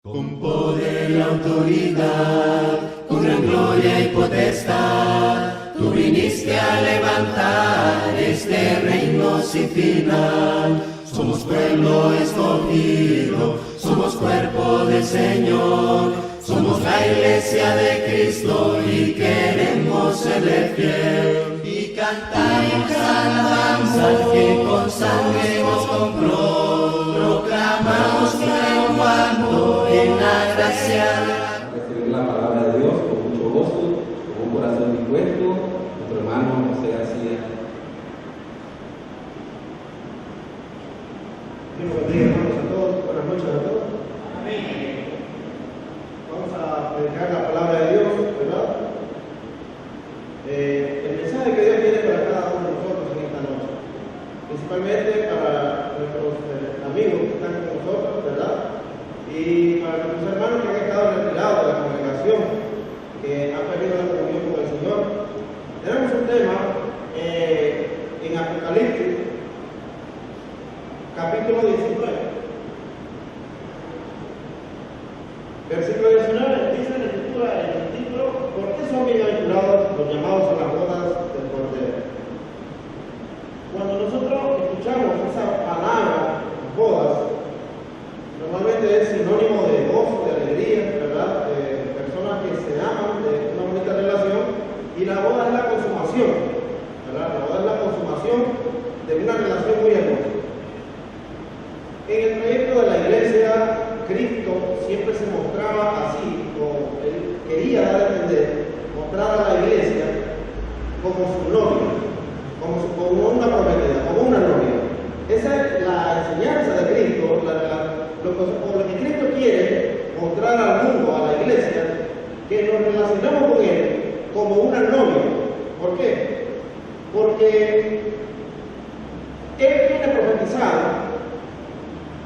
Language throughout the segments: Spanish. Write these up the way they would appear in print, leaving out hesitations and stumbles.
Con poder y autoridad, con gran gloria y potestad, tú viniste a levantar este reino sin final. Somos pueblo escogido, somos cuerpo del Señor, somos la iglesia de Cristo y queremos serle fiel. Y cantamos alabanzas que con sangre nos compró, proclamamos triunfando en la gracia. Recibir la palabra de Dios con mucho gozo, con un corazón dispuesto, nuestro hermano José García. Buenos días, hermanos, a todos. Buenas noches a todos. Amén. Vamos a predicar la palabra de Dios, ¿verdad? El mensaje que Dios tiene para cada uno de nosotros en esta noche, principalmente para nuestros amigos que están con nosotros, ¿verdad? Y para nuestros hermanos que han estado retirados de la congregación, que han perdido la comunión con el Señor. Tenemos un tema en Apocalipsis, capítulo 19, versículo 19, dice en la escritura, en el título: ¿por qué son bienaventurados los llamados a las bodas del Cordero? Cuando nosotros escuchamos esa palabra, bodas, normalmente es sinónimo de gozo, de alegría, ¿verdad? De personas que se aman, de una bonita relación, y la boda es la consumación, ¿verdad? La boda es la consumación de una relación muy hermosa. En el proyecto de la iglesia, Cristo siempre se mostraba así, como él quería dar a entender, mostrar a la iglesia como su novia, como una prometida, como una novia. Esa es la enseñanza de Cristo, lo que Cristo quiere mostrar al mundo, a la iglesia, que nos relacionemos con Él como una novia. ¿Por qué? Porque Él tiene profetizado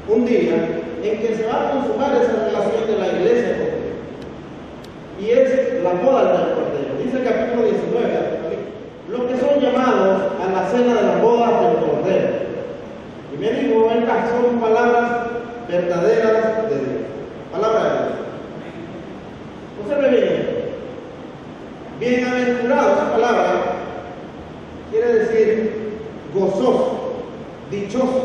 un día en que se va a consumar esa relación de la iglesia con Él, y es la boda del Cordero. Dice el capítulo 19, los que son llamados a la cena de las bodas del Cordero. Y me dijo, estas son palabras verdaderas de Dios. Palabra de Dios. Observe bien. Bienaventurado, esa palabra quiere decir gozoso, dichoso.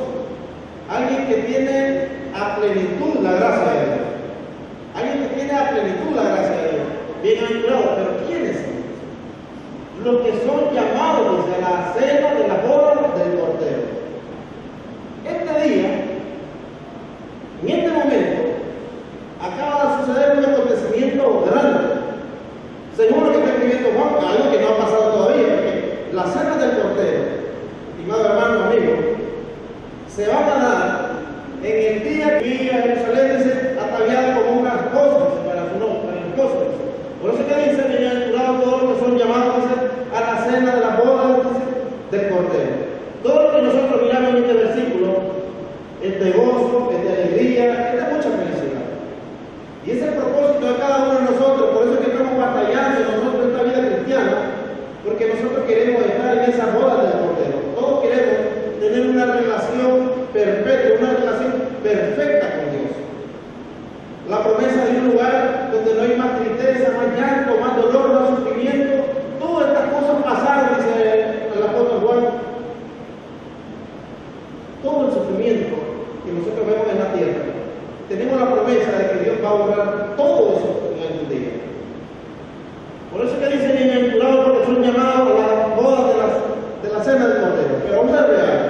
Alguien que tiene a plenitud la gracia de Dios. Alguien que tiene a plenitud la gracia de Dios. Bienaventurado, pero ¿quiénes son? Los que son llamados a la cena de la boda del Cordero. Este día, en este momento, acaba de suceder un acontecimiento grande. Según lo que está escribiendo Juan, algo que no ha pasado todavía, porque la cena del Cordero, estimado hermano, amigo, se van a dar en el día que a Jerusalén dice ataviado como unas cosas para su nombre, para el esposo. Por eso que dice, bienaventurados todos los que son llamados a la cena de la boda del Cordero. Todo lo que nosotros miramos en este versículo es de gozo, es de alegría, es de mucha felicidad. Y ese es el propósito de cada uno de nosotros. Por eso es que estamos batallando nosotros en esta vida cristiana, porque nosotros queremos estar en esa boda del Cordero. Todos queremos tener una relación perfecta, una relación perfecta con Dios. La promesa de un lugar donde no hay más tristeza, más llanto, más dolor, más sufrimiento. Todas estas cosas pasaron, dice el apóstol Juan. Todo el sufrimiento que nosotros vemos en la tierra, tenemos la promesa de que Dios va a borrar todo eso en algún día. Por eso que dice bienaventurados porque son llamados a las bodas de la cena del Cordero. Pero observe algo.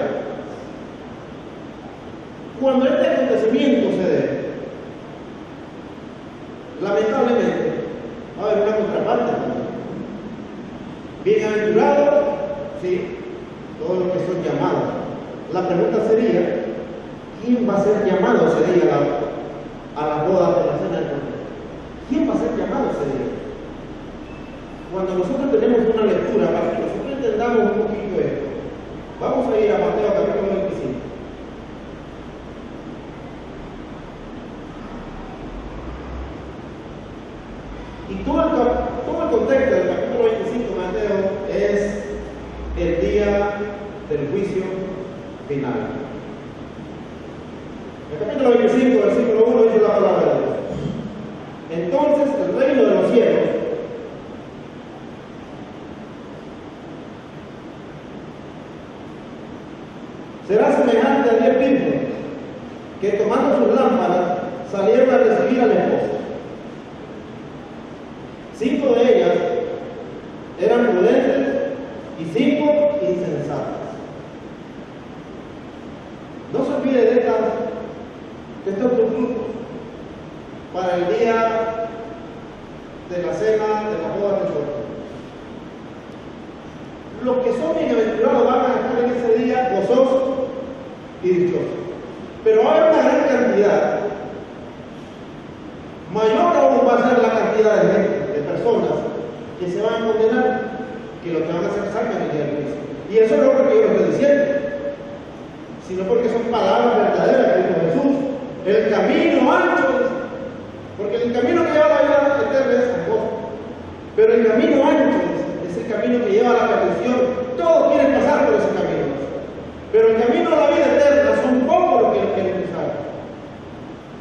Cuando este acontecimiento se dé, lamentablemente va a haber una contraparte. Bienaventurados, sí, todos los que son llamados. La pregunta sería, ¿quién va a ser llamado ese día a las bodas de la cena del Cordero? ¿Quién va a ser llamado ese día? Cuando nosotros tenemos una lectura, para que nosotros entendamos un poquito esto, vamos a ir a Mateo capítulo 25. Y todo el contexto del capítulo 25 de Mateo es el día del juicio final. El capítulo 25, versículo 1 dice la palabra de Dios. semejante a 10 vírgenes que tomando sus lámparas salieron a recibir al esposo. 5 de ellas eran prudentes y 5 insensatas. No se olvide de estos grupos para el día de la cena de la boda de suerte. Los que son bienaventurados van a estar en ese día gozosos y dichosos. Pero hay una gran cantidad, mayor aún va a ser la cantidad de gente, de personas que se van a condenar, que lo que van a hacer salgan el día de Cristo. Y eso no es porque yo lo estoy diciendo, sino porque son palabras verdaderas de Cristo Jesús. El camino ancho, porque el camino que lleva a la vida eterna es angosto, pero el camino ancho es el camino que lleva a la perdición. Todos quieren pasar por ese camino, pero el camino a la vida eterna son pocos los que lo quieren pasar.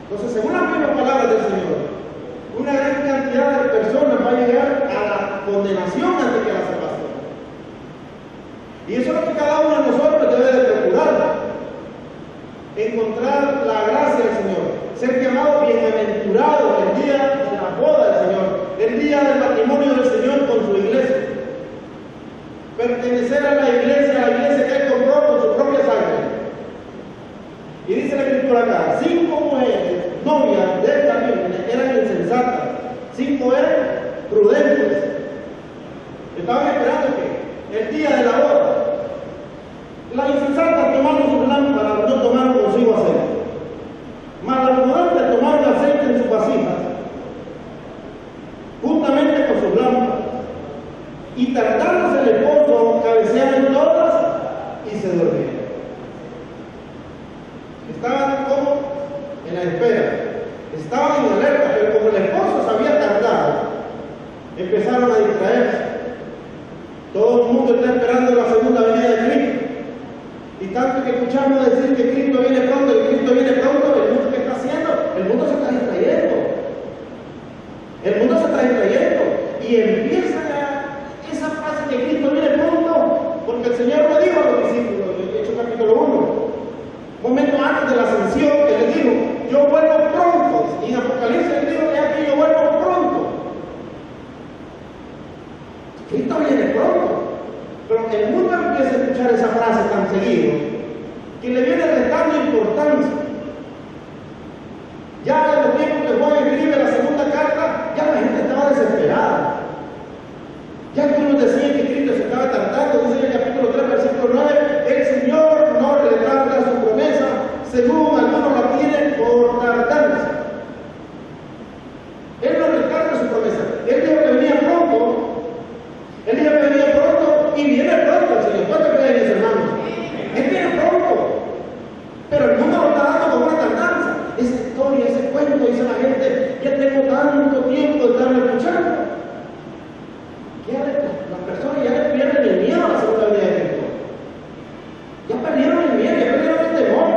Entonces, según las mismas palabras del Señor, una gran cantidad de personas va a llegar a la condenación antes que a la salvación. Y eso es lo que cada uno de nosotros debe de procurar: encontrar la gracia del Señor, ser llamado bienaventurado el día de la boda del Señor, el día del matrimonio del Señor con su iglesia, pertenecer a la iglesia que Él compró con su propia sangre. Y dice la Escritura acá: 5 mujeres novias de esta virgen eran insensatas, 5 eran prudentes. Estaban esperando que el día de la boda. Las insensatas tomaron sus lámparas, no tomaron consigo aceite. Mas las prudentes tomaron aceite en sus vasijas, juntamente con sus lámparas. Y tardándose el esposo, cabecearon todas y se durmieron. Estaban como en la espera, estaban en alerta, pero como el esposo se había tardado, empezaron a distraerse. Todo el mundo está esperando la segunda venida de Cristo. Y tanto que escuchamos decir que Cristo viene pronto, el mundo que está haciendo, el mundo se está distrayendo. El mundo se está distrayendo. Y empieza esa frase que Cristo viene pronto, porque el Señor lo dijo a los discípulos, en Hechos capítulo 1. Momento antes de la ascensión, que les dijo: yo vuelvo pronto. Y en Apocalipsis les dijo: que aquí yo vuelvo pronto. Cristo viene pronto. Pero el mundo empieza a escuchar esa frase tan seguido que le viene restando importancia. Ya en los tiempos que Juan escribe la segunda carta, ya la gente estaba desesperada. Ya algunos decían que Cristo se estaba tardando. Dice en el capítulo 3, versículo 9: el Señor no retrasa su promesa, según algunos la tienen por tardanza. Él no retrasa su promesa. Él dijo que venía pronto. Él dijo que venía pronto y viene pronto el Señor. ¿Cuánto creen, mis hermanos? Él viene pronto. Pero el mundo lo está dando con una tardanza. Esa historia, ese cuento, dice la gente: ya tengo tanto tiempo de estarlo escuchando. Las personas ya le pierden el miedo a la segunda venida de Cristo. Ya perdieron el miedo, ya perdieron el temor.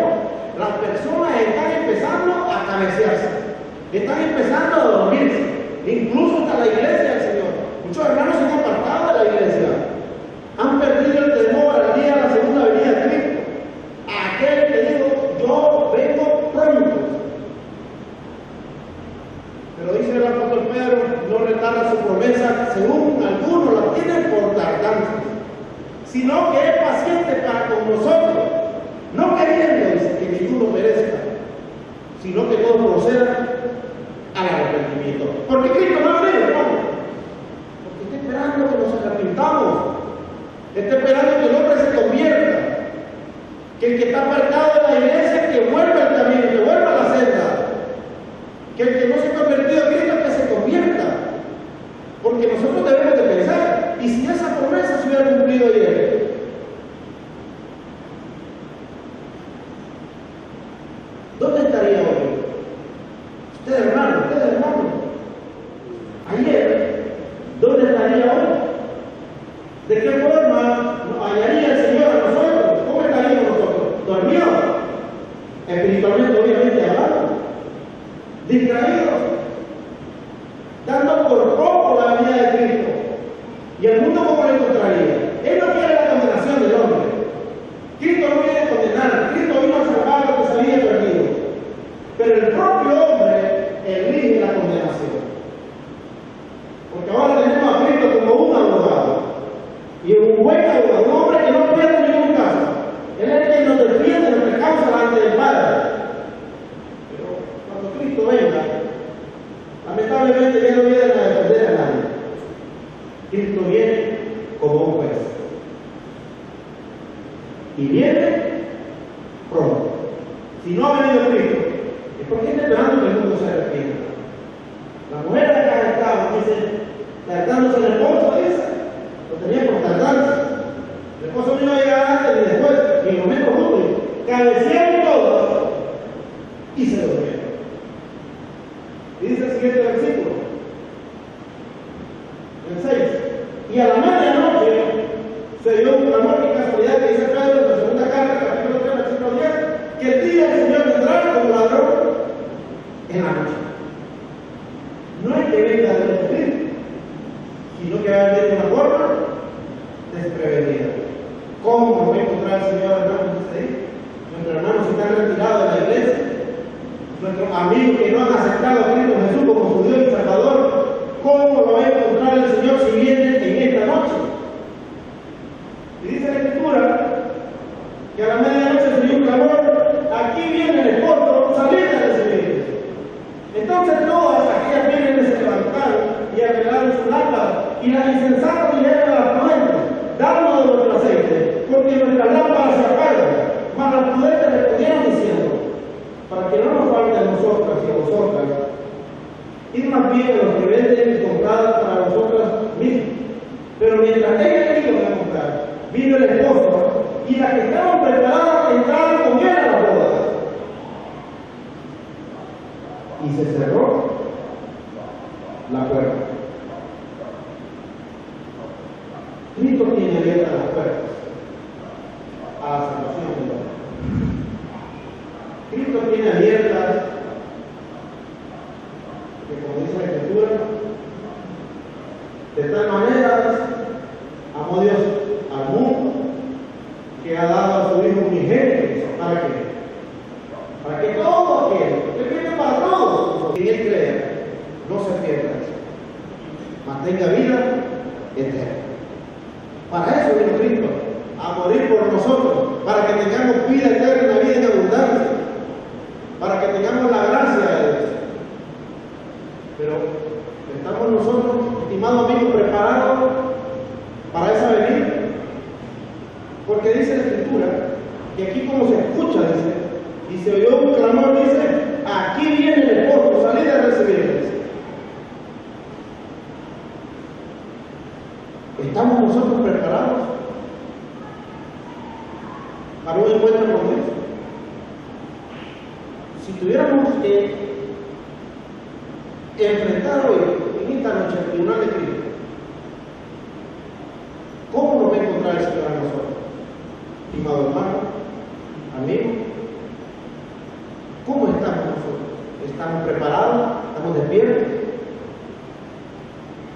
Las personas están empezando a cabecearse, están empezando a dormirse, incluso hasta la iglesia del Señor. Muchos hermanos se han apartado de la iglesia, han perdido el temor al día de la segunda venida de Cristo. Aquel que dijo: yo vengo pronto. Pero dice el apóstol Pedro: no retarda su promesa, según algunos la tienen por tardanza, sino que es paciente para con nosotros, no queriendo que ninguno perezca, sino que todos procedan al arrepentimiento. Porque Cristo no ha venido, hermano. Porque está esperando que nos arrepintamos, está esperando que el hombre se convierta, que el que está apartado de la iglesia, que vuelva al camino, que vuelva a la senda, que el que no se ha convertido a Cristo, que se convierta. Porque nosotros debemos de pensar: ¿y si esa promesa se hubiera cumplido ayer? ¿Dónde estaría hoy? Usted, hermano, ayer, ¿dónde estaría hoy? ¿De qué forma hallaría el Señor a nosotros? ¿Cómo estaríamos nosotros? ¿Dormidos? Espiritualmente, obviamente hablando. Distraídos, dando por poco la venida de Cristo. Y el mundo, ¿cómo le encontraría? Él no quiere la condenación del hombre. Cristo no quiere condenar. Cristo obviamente ya no vienen a defender a nadie. Cristo viene como un juez. Y viene pronto. Si no ha venido Cristo, es porque está esperando que el mundo se arrepienta. La mujer acá estaba, dice, tardándose en el esposo, dice, lo tenía por tardarse. El esposo no iba a llegar antes ni después, ni lo menos juntos. Cabecearon todos y se durmieron. Y dice el siguiente versículo, el 6. Y a la medianoche se dio un clamor, y casualidad que dice Pedro en la segunda carta, capítulo 3, versículo 10, que el día del Señor vendrá como ladrón en la noche. No es que venga de despedir, sino que va a venir de una forma desprevenida. ¿Cómo nos va a encontrar el Señor, hermanos? Nuestros hermanos están retirados de la iglesia, nuestros amigos que no han aceptado a Cristo Jesús como su Dios y Salvador, ¿cómo lo va a encontrar el Señor si viene en esta noche? Y dice la Escritura que a la medianoche se dio un clamor, aquí viene el esposo, salid a recibirles. Entonces todas aquellas vírgenes se levantaron y arreglaron su lámpara, y las insensatas dijeron a las prudentes, dadnos de vuestro aceite, porque nuestras lámparas se apagan. Mas las prudentes respondieron diciendo, para que no nos falte a nosotras y a vosotras, id más bien a los que venden y comprad para vosotras mismas. Pero mientras ellas iban a comprar, vino el esposo, y las que estaban preparadas entraron con él a la boda. Y se cerró la puerta. Cristo tiene abiertas las puertas a la salvación del hombre. Cristo tiene abiertas, que como dice la Escritura, de tal manera amó Dios al mundo que ha dado a su Hijo unigénito. ¿Para qué? Para que todo aquel, que viene para todos, quien Él crea, no se pierda, mantenga vida eterna. Para eso vino Cristo, a morir por nosotros, para que tengamos vida eterna, vida en abundancia, para que tengamos la gracia de Dios. Pero estamos nosotros, estimados amigos, preparados para esa venida. Porque dice la Escritura que aquí como se escucha, dice, y se oyó un clamor, dice, aquí viene el esposo, salid a recibirles. ¿Estamos nosotros preparados para un encuentro con Dios? Si tuviéramos que enfrentar hoy, en esta noche, el tribunal de Cristo, ¿cómo nos va a encontrar el Señor a nosotros? Estimado hermano, amigo, ¿cómo estamos nosotros? ¿Estamos preparados? ¿Estamos despiertos?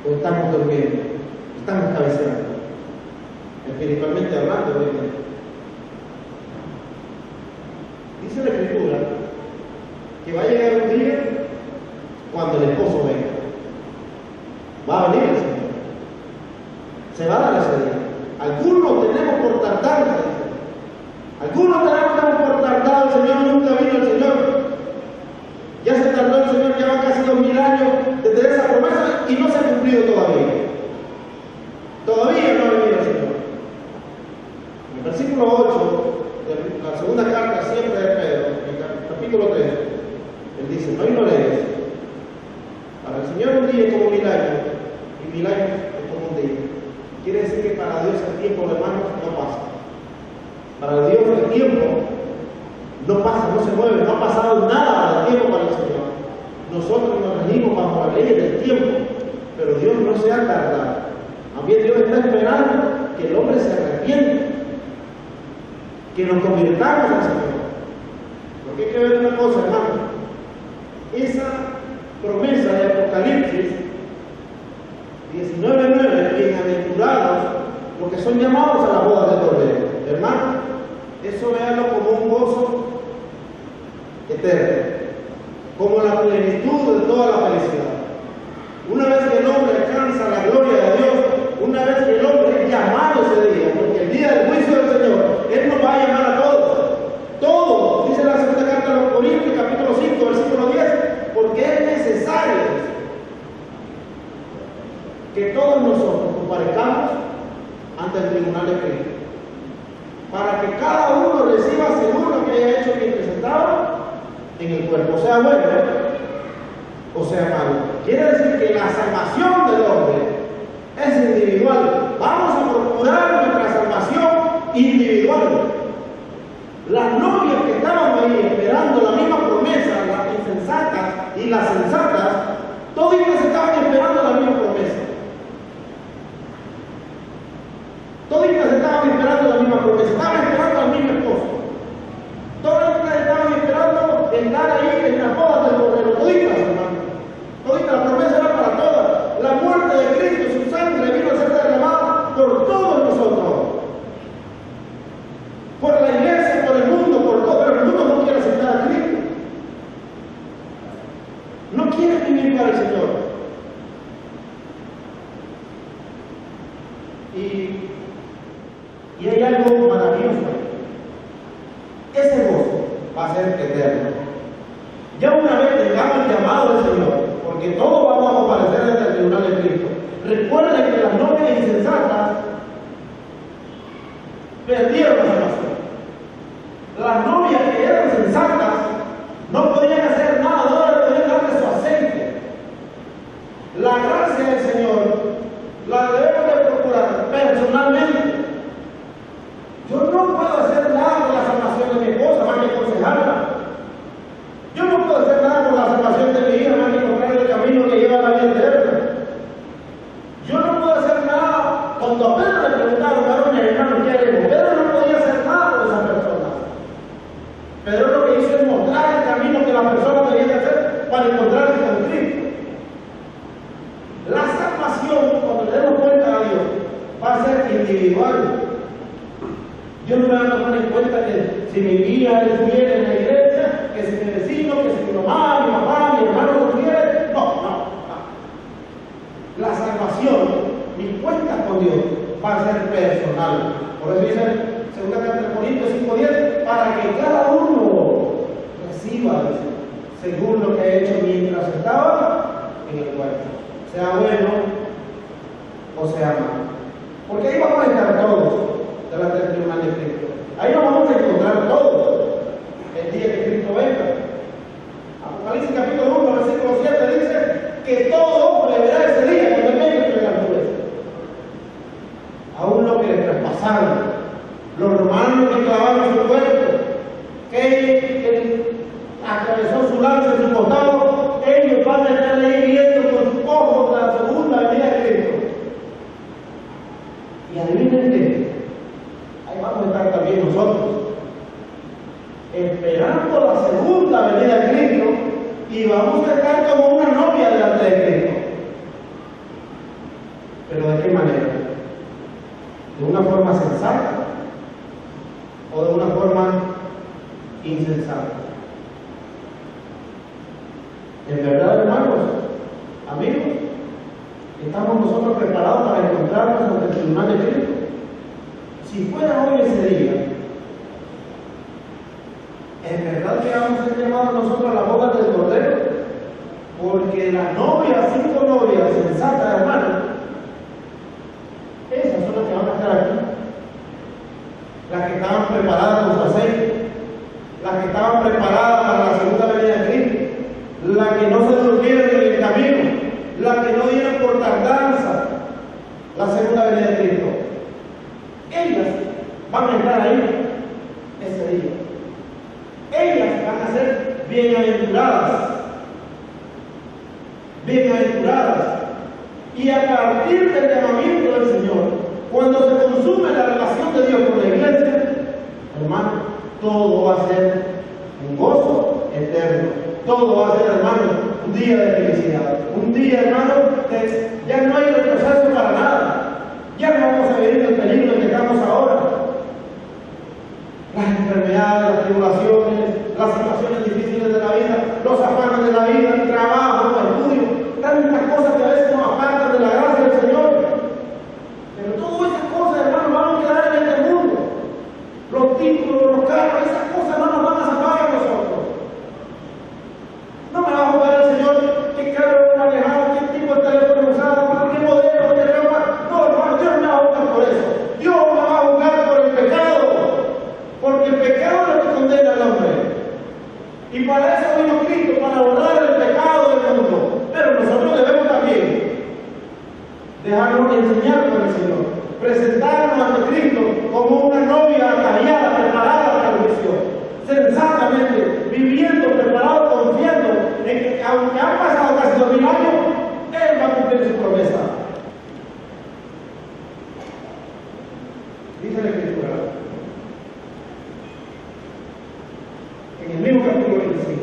¿O estamos durmiendo? ¿Estamos cabeceando? Espiritualmente hablando, obviamente. Dice la Escritura que va a llegar un día cuando el esposo venga. Va a venir el Señor. Se va a dar ese día. Algunos tenemos por tardanza. Algunos tenemos por tardado. El Señor nunca vino. El Señor ya se tardó. El Señor lleva casi 2000 años desde esa promesa y no se ha cumplido todavía. Todavía no ha venido el Señor. En el versículo 8 de la segunda carta siempre de Pedro, en el capítulo 3, él dice, no ignoréis, para el Señor un día es como 1000 años, y 1000 años es como un día. Quiere decir que para Dios el tiempo, hermanos, no pasa. Para Dios el tiempo no pasa, no se mueve, no ha pasado nada del tiempo para el Señor. Nosotros nos regimos bajo la ley del tiempo, pero Dios no se ha tardado. También Dios está esperando que el hombre se arrepienta, que nos convirtamos al Señor. Porque hay que ver una cosa, hermano. Esa promesa de Apocalipsis 19:9, bienaventurados los que son llamados a la boda del Cordero. Hermano, eso véanlo como un gozo eterno, como la plenitud de toda la felicidad. Una vez que el hombre alcanza la gloria de Dios, una vez que el hombre es llamado ese día, porque el día del juicio del Señor, Él nos va a llamar a todos. Todos, dice la segunda carta a los Corintios, capítulo 5, versículo 10, porque es necesario que todos nosotros comparezcamos ante el tribunal de Cristo, para que cada uno reciba según lo que haya hecho mientras estaba en el cuerpo, sea bueno o sea malo. Quiere decir que la salvación del hombre es individual. Vamos a procurar nuestra salvación individual. Las novias que estaban ahí esperando la misma promesa, las insensatas y las sensatas, toditas estaban esperando la misma promesa. Toditas estaban esperando la misma promesa, estaban esperando al mismo esposo. Toditas estaban esperando estar ahí en las bodas del Cordero. Toditas, hermano. Toditas, la promesa era para todas. La muerte de Cristo, su sangre vino a ser derramada por todos nosotros. Por la iglesia, por el mundo, por todo. Pero el mundo no quiere aceptar a Cristo. No quiere vivir para el Señor. Y hay algo maravilloso. Ese gozo va a ser eterno. Ya una vez tengamos el llamado del Señor, porque todos vamos a comparecer ante el tribunal de Cristo. Recuerden que las novias insensatas perdieron la salvación. Las novias que eran sensatas no podían hacer nada, no podían darle su aceite. La gracia del Señor la debemos de procurar personalmente. Yo no puedo hacer nada por la salvación de mi esposa, más que aconsejarla. Yo no puedo hacer nada por la salvación de mi hija, más que encontrar el camino que lleva a la vida eterna. Yo no puedo hacer nada. Cuando a Pedro le preguntaron, varón y hermano, ¿qué haremos? Pedro no podía hacer nada por esa persona. Pedro lo que hizo es mostrar el camino que la persona debía de hacer para encontrarse con Cristo. La salvación, cuando le demos cuenta a Dios, va a ser individual. Yo no me voy a tomar en cuenta que si mi hija estuviera en la iglesia, que si mi vecino, que si mi mamá, mi papá, mi hermano lo tuviera. No. La salvación, mi cuenta con Dios, va a ser personal. Por eso dice 2 Corintios 5:10, para que cada uno reciba, según lo que ha hecho mientras estaba en el cuerpo, sea bueno o sea malo. Porque ahí vamos a estar todos delante del tribunal de Cristo. Ahí nos vamos a encontrar todos el día que Cristo venga. Apocalipsis capítulo 1, versículo 7 dice que todo hombre verá ese día cuando Él venga entre las nubes. Aún lo que le traspasaron, los romanos que clavaron su cuerpo, que atravesó su lanza en su costado, ellos van a estar ahí viendo con sus ojos la segunda venida de Cristo. Y adivinen qué, ahí vamos a estar también nosotros, esperando la segunda venida de Cristo, y vamos a estar como una novia delante de Cristo. ¿Pero de qué manera? ¿De una forma sensata o de una forma insensata? En verdad, hermanos, amigos, ¿estamos nosotros preparados para encontrarnos ante el tribunal de Cristo? Si fuera hoy ese día, ¿en verdad que vamos a ser llamados nosotros a la boda del Cordero? Porque las novias, 5 novias sensatas, hermanos, esas son las que van a estar aquí. Las que estaban preparadas con su aceite, las que estaban preparadas para la segunda venida de Cristo, las que no se durmieron en el camino, las que no dieron por tardanza la segunda venida de Cristo. Ellas van a estar ahí ese día. Ellas van a ser bienaventuradas. Bienaventuradas. Y a partir del llamamiento del Señor, cuando se consume la relación de Dios con la iglesia, hermano, todo va a ser un gozo eterno. Todo va a ser, hermano, un día de felicidad. Un día, hermano, que ya no hay retroceso para nada. Ya no vamos a vivir el peligro en que estamos ahora. Las enfermedades, las tribulaciones, las situaciones difíciles de la vida, los afanes de la vida, el trabajo, el estudio, tantas cosas que a veces nos apartan de la gracia del Señor. Pero todas esas cosas, hermano, van a quedar en este mundo. Los títulos, los carros, esas cosas no nos van a salvar a nosotros. No me va a jugar el Señor que carro una y enseñar con el Señor. Presentarnos ante Cristo como una novia ataviada, preparada para el juicio. Sensatamente, viviendo, preparado, confiando en que aunque han pasado casi 2000 años, Él va a cumplir su promesa. Dice la Escritura, en el mismo capítulo 25,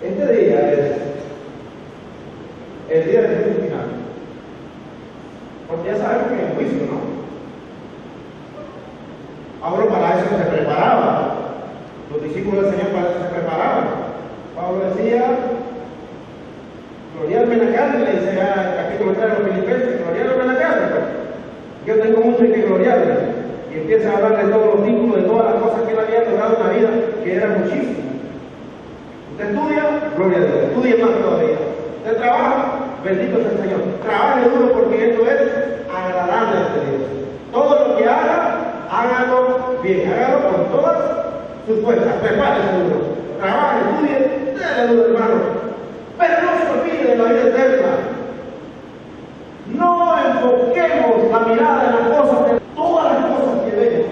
este día es el día del juicio final. Porque ya sabemos que es el juicio, ¿no? Pablo para eso se preparaba. Los discípulos del Señor para eso se preparaban. Pablo decía, gloriarme en la carne, le dice ya en el capítulo 3 de los Filipenses, gloriarme en la carne. Pues. Yo tengo mucho en que gloriarme. Y empieza a hablar de todos los títulos, de todas las cosas que él había logrado en la vida, que era muchísimo. Usted estudia, gloria a Dios, estudie más todavía. Usted trabaja, bendito sea el Señor. Trabaje duro porque esto es agradable a Dios. Todo lo que haga, hágalo bien, hágalo con todas sus fuerzas. Prepárese duro. Trabaje, estudie, déle duro, hermano. Pero no se olvide de la vida eterna. No enfoquemos la mirada en las cosas, en todas las cosas que vemos.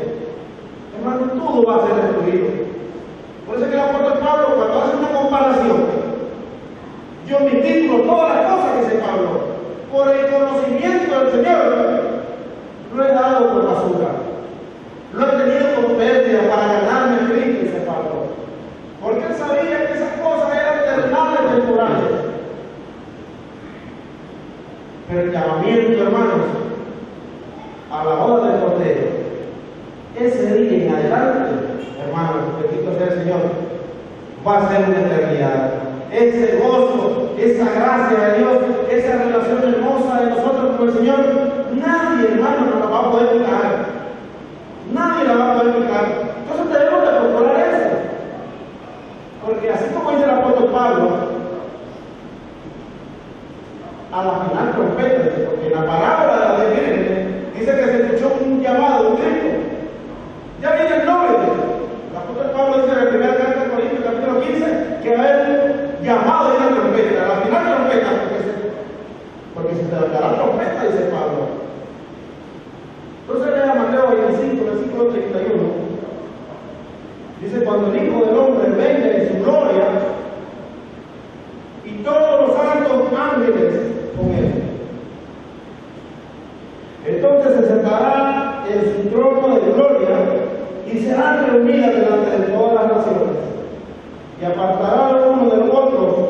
Hermano, todo va a ser destruido. Por eso es que el apóstol Pablo, cuando hace una comparación, yo mi título, todas las cosas que dice Pablo, por el conocimiento del Señor, lo he dado por basura. Lo he tenido como pérdida para ganarme a Cristo, dice Pablo. Porque él sabía que esas cosas eran terrenales, temporales. Pero el llamamiento, hermanos, a la hora del Cordero, ese día en adelante, hermanos, bendito sea el Señor, va a ser una eternidad. Ese gozo, esa gracia de Dios, esa relación hermosa de nosotros con el Señor, nadie, hermano, nos la va a poder quitar. Nadie la va a poder quitar. Entonces debemos de procurar eso. Porque así como dice el apóstol Pablo, a la final trompeta, porque en la parábola de la Virgen dice que se escuchó un llamado, un grito. Ya viene el nombre. El apóstol Pablo dice en la primera carta de Corintios, capítulo 15, que va a haber llamado en la trompeta, a la final trompeta, porque se dará trompeta, dice Pablo. Entonces lea Mateo 25, versículo 31. Dice, cuando el Hijo del Hombre venga en su gloria y todos los santos ángeles con él. Entonces se sentará en su trono de gloria y serán reunidas delante de todas las naciones. Y apartará el uno del otro,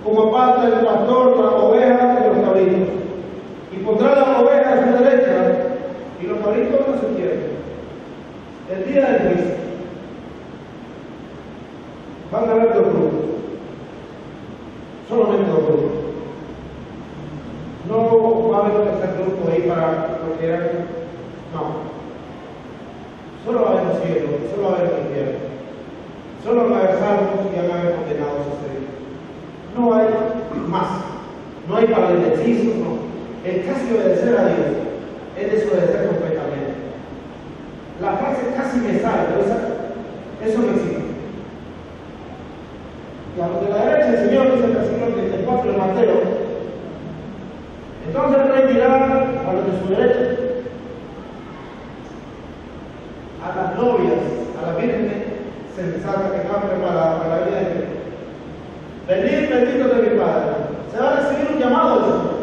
como aparta el pastor la oveja de los cabritos. Y pondrá la oveja a su derecha y los cabritos a su izquierda. El día del juicio. Van a haber dos grupos. Solamente dos grupos. No va a haber un tercer grupo ahí para cualquiera. No. Solo va a haber los cielos, solo va a haber el infierno. Solo va a haber salvos y van a haber condenados a ser. No hay más. No hay para el indeciso, no. El casi obedecer a Dios es desobedecer completamente. La frase casi me sale, pero eso no existe. Y a los de la derecha el Señor dice el versículo 34 de Mateo. Entonces el rey dirá a los de su derecha, a las novias, a la Virgen sensata que están preparadas para la vida de Cristo. Venid, benditos de mi Padre. Se va a recibir un llamado del Señor.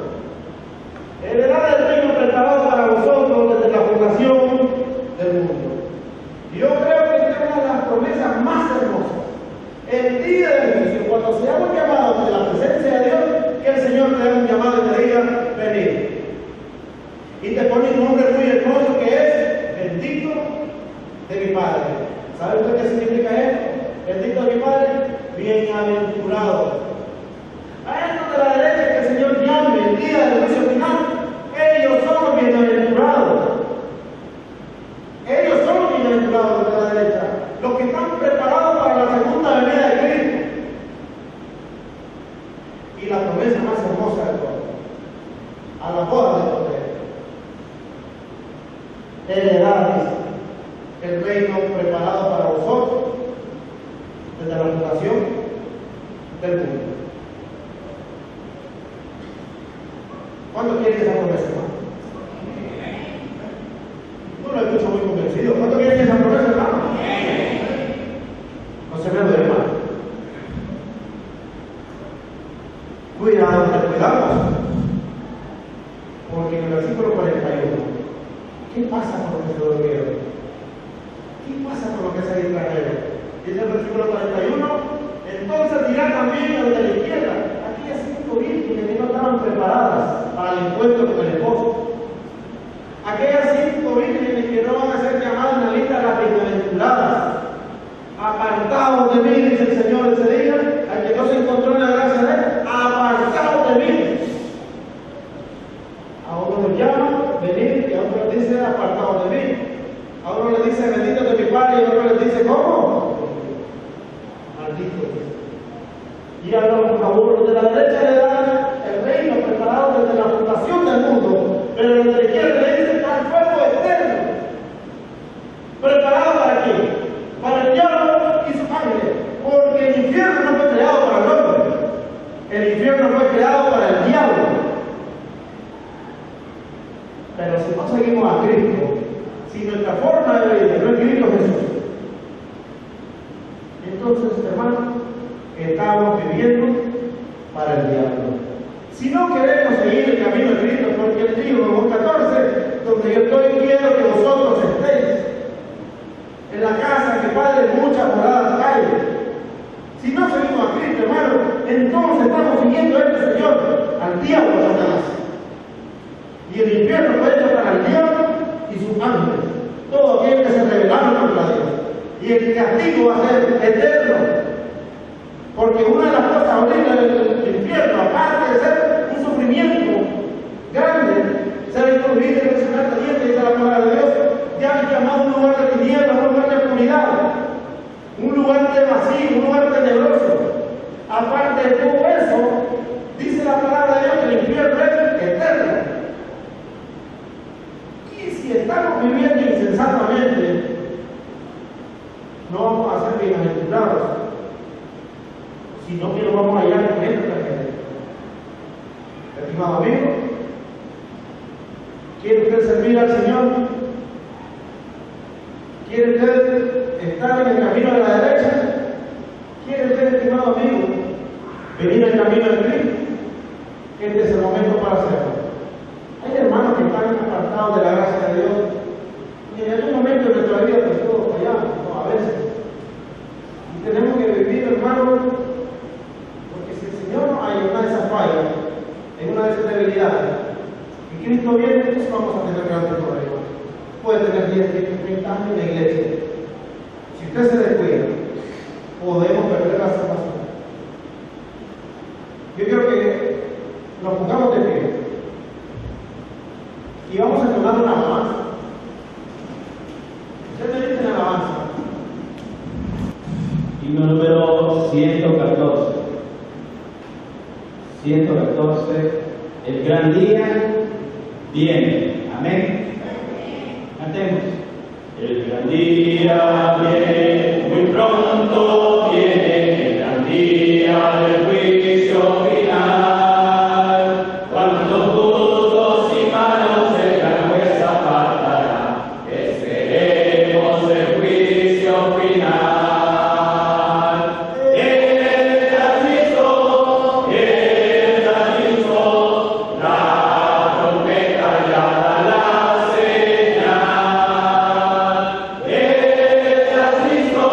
Heredad del reino preparado para vosotros desde la fundación del mundo. Y yo creo que esta es una de las promesas más hermosas. El día del juicio, cuando seamos llamados de la presencia de Dios, que el Señor te dé un llamado y te diga, venid. Y te pone un nombre muy hermoso que es bendito de mi Padre. ¿Sabe usted qué significa esto? Bendito de mi Padre, bienaventurado. A estos de la derecha que el Señor llame el día del juicio final, ellos son los bienaventurados. Ellos son los bienaventurados de la derecha, los que están preparados para la segunda venida de Cristo. Y la promesa más hermosa de todas, a la boda del Cordero. Heredad, el reino preparado para vosotros desde la fundación del mundo. ¿Cuánto quieren esa promesa, hermano? No lo escucho muy convencido. ¿Cuánto quieren esa promesa, hermano? No se me duele, hermano. Cuidado. Porque en el versículo 41, ¿qué pasa con los que se durmieron? ¿Qué pasa con los que se distrajeron? Dice el versículo 41, entonces dirá también los de la izquierda, aquellas 5 vírgenes que no estaban preparadas para el encuentro con el esposo. Aquellas 5 vírgenes que no van a ser llamadas en la lista de las bienaventuradas. Apartados de mí, dice el Señor ese día, al que no se encontró en la gracia de él, apartados de mí. A uno le llama, venid, y a otro le dice, apartados de mí. A uno le dice, bendito de mi Padre, y a otro le dice, ¿cómo? Maldito. Y a los de la derecha le dan el reino preparado desde la fundación del mundo, pero a los de la izquierda le dicen, está el fuego eterno. ¿Preparado para qué? Para el diablo y sus ángeles, porque el infierno no fue creado para el hombre, el infierno fue creado para el diablo. Pero si no seguimos a Cristo, si nuestra forma de vida no es Cristo Jesús, entonces, hermanos, estamos viviendo para el diablo. Si no queremos seguir el camino de Cristo, porque Él dijo en Juan 14, donde yo estoy, quiero que vosotros estéis. En la casa que Padre muchas moradas hay. Si no seguimos a Cristo, hermano, entonces estamos siguiendo a este Señor, al diablo, Satanás. Y el infierno fue hecho para el diablo y sus ángeles, todos aquellos que se rebelaron contra Dios. Y el castigo va a ser eterno. Porque una de las cosas horribles del infierno, aparte de ser un sufrimiento grande, ser incluido en el Señor caliente, dice la palabra de Dios, ya han llamado un lugar de tinieblas, un lugar de oscuridad, un lugar de vacío, un lugar tenebroso. Aparte de todo eso, dice la palabra de Dios que el infierno es eterno. Y si estamos viviendo insensatamente, no vamos a ser bienaventurados, sino que no vamos a hallar en esta tragedia. Estimado amigo, ¿quiere usted servir al Señor? ¿Quiere usted estar en el camino de la derecha? ¿Quiere usted, estimado amigo, venir al camino de Cristo? Este es el momento para hacerlo. Hay hermanos que están apartados de la gracia de Dios y en algún momento de nuestra vida pues todos fallamos, no, a veces. Y tenemos que vivir, hermanos, porque si el Señor no hay una de esas fallas, en una de esas debilidades, y Cristo viene, entonces vamos a tener grandes problemas. Puede tener 10, 30 años en la iglesia. Si usted se descuida, podemos perder la salvación. Yo creo que nos pongamos de pie y vamos a tomar una alabanza. Usted me dice la alabanza. Himno número 114. 114. El gran día viene. Amén. Cantemos. El gran día viene, muy pronto viene, el gran día del juicio final. Cuando justos y malos el gran juez apartará, esperemos el juicio final. Cristo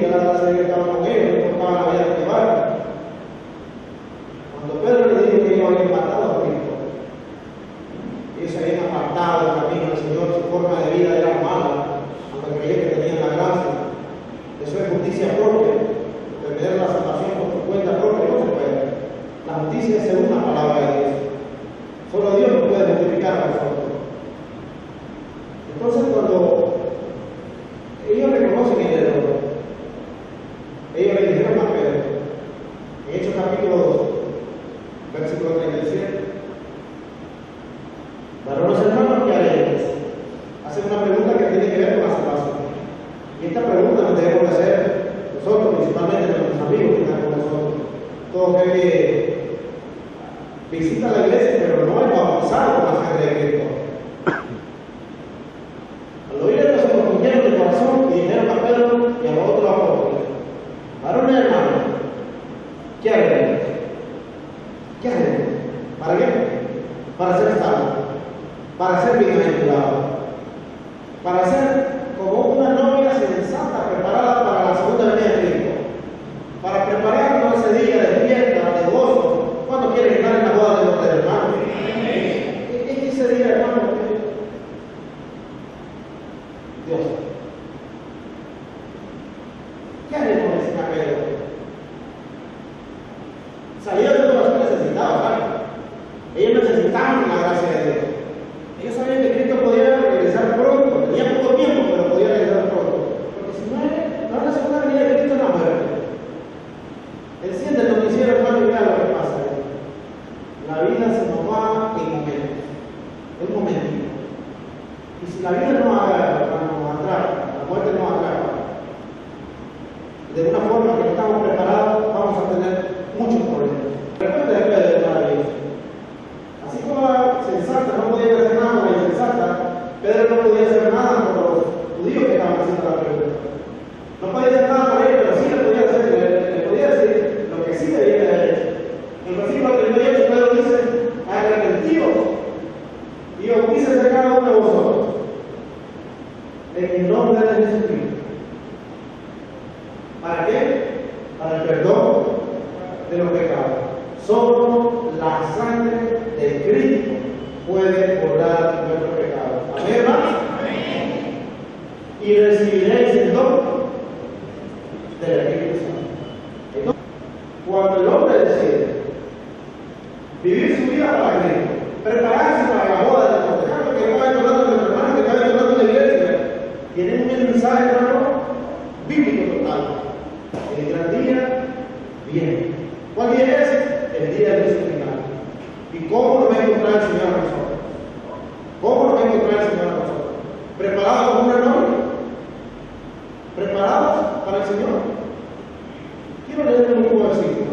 que la gracia de Dios estaba con ellos, no importaba la vida que llevaran. Cuando Pedro le dijo que ellos habían matado a Cristo, ellos se habían apartado del camino del Señor, su forma de vida era mala, aunque creían que tenían la gracia. Eso es justicia propia, tener la salvación por tu cuenta propia no se puede. La justicia es según la palabra de Dios. Solo Dios nos puede justificar a nosotros. Entonces, cuando ellos reconocen el error, ellos le dijeron a Pedro, en Hechos capítulo 2, versículo 37, varones hermanos, ¿qué haremos? Hacen una pregunta que tiene que ver con la salvación. Y esta pregunta nos debemos hacer nosotros, principalmente nuestros amigos que están con nosotros. Todos que visitan la iglesia, pero no es bautizado con la sangre de Cristo. Al oír esto se confundieron de corazón y dijeron a Pedro y a los otros apóstoles: varones hermanos, ¿qué haremos? ¿Qué haremos? ¿Para qué? Para ser salvos, para ser bienaventurados, para ser como una novia sensata preparada para la segunda venida de Cristo, para prepararnos ese día de fiesta, de gozo, cuando quieren estar en la boda de los hermanos. ¿Es ese día, hermano? Dios. ¿Qué haremos en ese Pedro? Salieron de corazón necesitados, ¿vale? Ellos necesitaban la gracia de Dios. Ellos sabían que Cristo podía regresar pronto, tenía poco tiempo, pero podía regresar pronto. Porque si no es la segunda venida de Cristo, no muere. Enciende el noticiero, hermano, y vea lo que pasa. La vida se nos va en momentos, un momentito. Y si la vida no agarra, nos atrapa, la muerte nos atrapa, de una forma que no estamos preparados, vamos a tener muchos problemas. Recuerda que es maravilloso. Así como la sensata no podía hacer nada con la insensata, Pedro no podía hacer nada con los judíos que estaban haciendo la pregunta. No podía hacer nada por ellos, pero sí le podía hacer, le podía decir lo que sí debía de haber hecho. En el versículo 38 Pedro dice: arrepentidos y bautícense a cada uno de vosotros en el nombre de Jesucristo. ¿Para qué? Para el perdón de los pecados. Solo la sangre de Cristo puede borrar nuestros pecados. ¿Amén, hermanos? Y recibiréis el don del Espíritu Santo. Entonces, cuando el hombre decide vivir su vida para Cristo, prepararse para la boda del cortejo, que está hablando de nuestro hermano, que está hablando de la iglesia, tiene un mensaje, hermano, bíblico total. El gran día viene. ¿Cuál día es? El día de su final. ¿Y cómo nos va a encontrar el Señor a nosotros? ¿Cómo nos va a encontrar el Señor a nosotros? ¿Preparados como una novia? ¿Preparados para el Señor? Quiero leer un último versículo.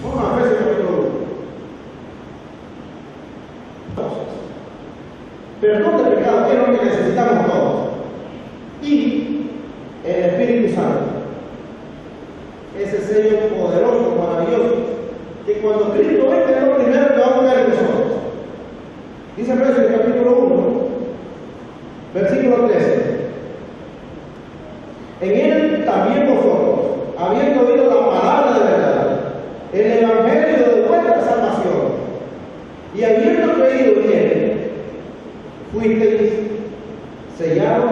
Vamos a ver si capítulo 1. Perdón de pecado, que es lo que necesitamos todos. Y el Espíritu Santo. Ese sello poderoso, maravilloso, que cuando Cristo venga es lo primero que va a tocar en nosotros. Dice Efesios en el capítulo 1, versículo 13. En él también vosotros, habiendo oído la palabra de verdad, el evangelio de vuestra salvación, y habiendo creído en él, fuisteis sellados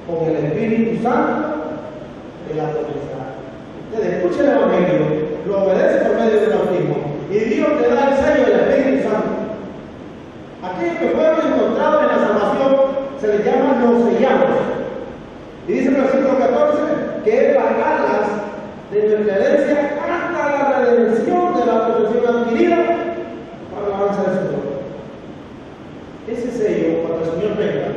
con el Espíritu Santo de la promesa. Escucha el evangelio, lo obedece por medio del bautismo, y Dios te da el sello del Espíritu Santo. Aquellos que fueron encontrados en la salvación se les llama los sellados. Y dice en el versículo 14 que es las alas de nuestra herencia hasta la redención de la posesión adquirida para la alabanza de su nombre. Ese sello, cuando el Señor venga,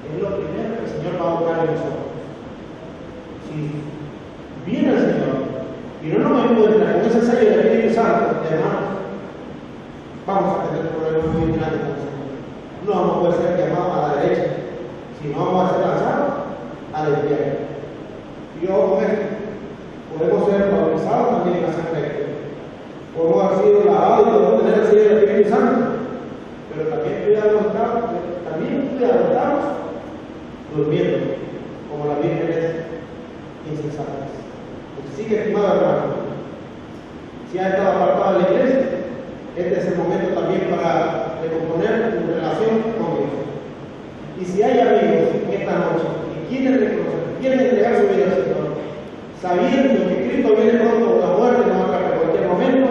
es lo primero que el Señor va a buscar en nosotros. Si viene el Señor y no nos encuentra con ese sello del Espíritu Santo, hermanos, vamos a tener problemas muy grandes con el Señor. No vamos a poder ser llamados a la derecha, sino vamos a ser lanzados a la izquierda. Y ojo con esto, podemos ser bautizados también en la sangre de Cristo. Podemos haber sido lavados y podemos tener el sello del Espíritu Santo, pero también cuidado estamos durmiendo, como las vírgenes insensatas. Así que, estimado hermano, si has estado apartado de la iglesia, este es el momento también para recomponer tu relación con Dios. Y si hay amigos esta noche que quieren reconocer, quieren entregar su vida al Señor, sabiendo que Cristo viene pronto, la muerte nos va a traer en cualquier momento,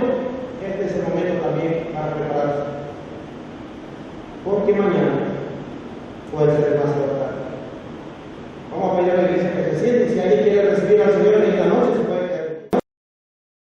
este es el momento también para prepararse. Porque mañana puede ser demasiado tarde. Vamos a pedir a la iglesia que se siente. Si alguien quiere recibir al Señor